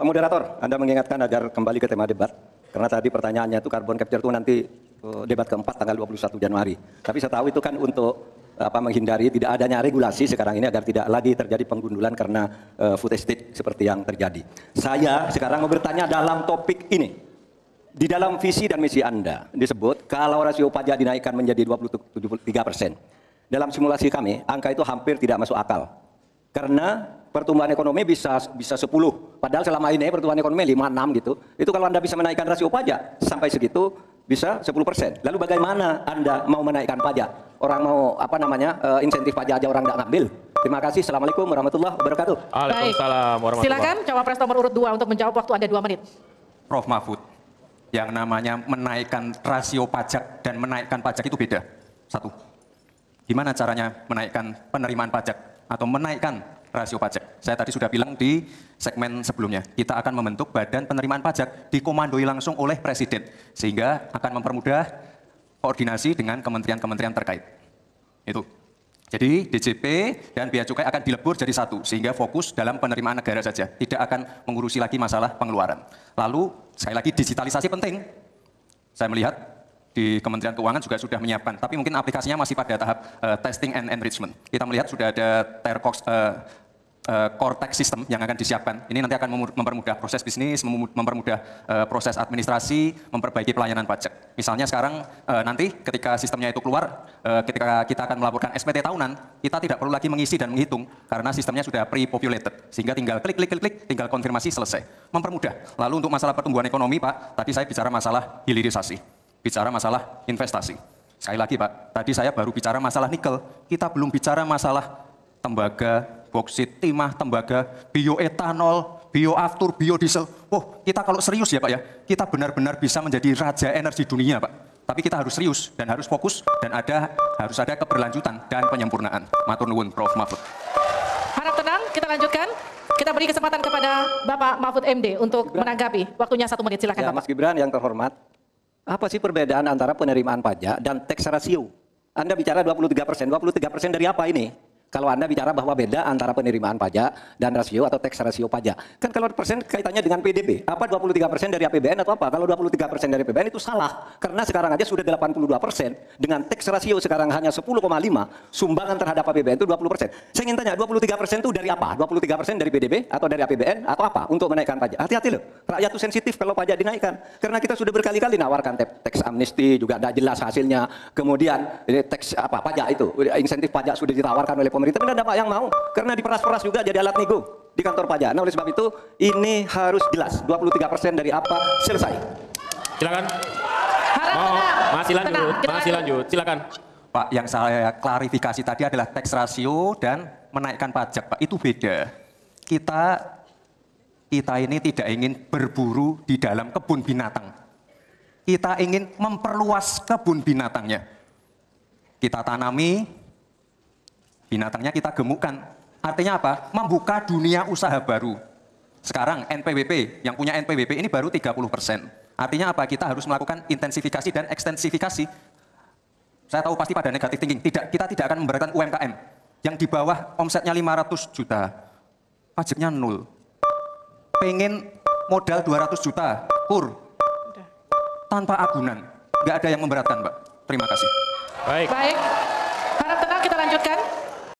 moderator, Anda mengingatkan agar kembali ke tema debat. Karena tadi pertanyaannya itu carbon capture itu nanti debat keempat tanggal 21 Januari. Tapi saya tahu itu kan untuk menghindari tidak adanya regulasi sekarang ini agar tidak lagi terjadi penggundulan karena food estate seperti yang terjadi. Saya sekarang mau bertanya dalam topik ini. Di dalam visi dan misi Anda disebut kalau rasio pajak dinaikkan menjadi 23%. Dalam simulasi kami, angka itu hampir tidak masuk akal. Karena pertumbuhan ekonomi bisa 10, padahal selama ini pertumbuhan ekonomi 5-6 gitu. Itu kalau Anda bisa menaikkan rasio pajak sampai segitu bisa 10%. Lalu bagaimana Anda mau menaikkan pajak? Orang mau insentif pajak aja orang nggak ngambil. Terima kasih. Assalamualaikum warahmatullahi wabarakatuh. Waalaikumsalam warahmatullahi. Silakan cawapres nomor urut 2 untuk menjawab, waktu Anda 2 menit. Prof Mahfud, yang namanya menaikkan rasio pajak dan menaikkan pajak itu beda. Satu, gimana caranya menaikkan penerimaan pajak atau menaikkan rasio pajak? Saya tadi sudah bilang di segmen sebelumnya, kita akan membentuk badan penerimaan pajak dikomandoi langsung oleh Presiden, sehingga akan mempermudah koordinasi dengan kementerian-kementerian terkait. Itu. Jadi DJP dan Bea Cukai akan dilebur jadi satu, sehingga fokus dalam penerimaan negara saja, tidak akan mengurusi lagi masalah pengeluaran. Lalu, sekali lagi digitalisasi penting. Saya melihat di Kementerian Keuangan juga sudah menyiapkan, tapi mungkin aplikasinya masih pada tahap testing and enrichment. Kita melihat sudah ada Tercox core tax system yang akan disiapkan. Ini nanti akan mempermudah proses bisnis, mempermudah proses administrasi, memperbaiki pelayanan pajak. Misalnya sekarang nanti ketika sistemnya itu keluar, ketika kita akan melaporkan SPT tahunan, kita tidak perlu lagi mengisi dan menghitung karena sistemnya sudah pre-populated, sehingga tinggal klik, tinggal konfirmasi selesai. Mempermudah. Lalu untuk masalah pertumbuhan ekonomi, Pak, tadi saya bicara masalah hilirisasi, bicara masalah investasi. Sekali lagi, Pak, tadi saya baru bicara masalah nikel, kita belum bicara masalah tembaga, boksit, timah, tembaga, bioetanol, bioaftur, biodiesel. Oh, kita kalau serius ya Pak ya, kita benar-benar bisa menjadi raja energi dunia Pak. Tapi kita harus serius dan harus fokus dan harus ada keberlanjutan dan penyempurnaan. Matur nuwun Prof Mahfud. Harap tenang, kita lanjutkan. Kita beri kesempatan kepada Bapak Mahfud MD untuk menanggapi. Waktunya 1 menit, silakan ya, Bapak. Mas Gibran yang terhormat, apa sih perbedaan antara penerimaan pajak dan tax ratio? Anda bicara 23%, 23% dari apa ini? Kalau Anda bicara bahwa beda antara penerimaan pajak dan rasio atau tax rasio pajak. Kan kalau persen kaitannya dengan PDB. Apa 23% dari APBN atau apa? Kalau 23% dari APBN itu salah. Karena sekarang aja sudah 82%. Dengan tax rasio sekarang hanya 10,5. Sumbangan terhadap APBN itu 20%. Saya ingin tanya, 23% itu dari apa? 23% dari PDB atau dari APBN atau apa? Untuk menaikkan pajak. Hati-hati loh. Rakyat itu sensitif kalau pajak dinaikkan. Karena kita sudah berkali-kali nawarkan tax amnesty, juga tidak jelas hasilnya. Kemudian tax pajak itu, insentif pajak sudah ditawarkan oleh pemerintah, tidak ada Pak yang mau, karena diperas-peras juga jadi alat nego di kantor pajak. Nah oleh sebab itu ini harus jelas 23% dari apa, selesai. Silakan. Masih lanjut, silakan. Pak, yang saya klarifikasi tadi adalah tax ratio dan menaikkan pajak Pak, itu beda. Kita ini tidak ingin berburu di dalam kebun binatang. Kita ingin memperluas kebun binatangnya. Kita tanami, binatangnya kita gemukkan. Artinya apa? Membuka dunia usaha baru. Sekarang NPWP, yang punya NPWP ini baru 30%. Artinya apa? Kita harus melakukan intensifikasi dan ekstensifikasi. Saya tahu pasti pada negatif thinking. Kita tidak akan memberatkan UMKM. Yang di bawah omsetnya 500 juta. Pajaknya 0. Pengen modal 200 juta. Tanpa agunan. Nggak ada yang memberatkan, Mbak. Terima kasih. Baik.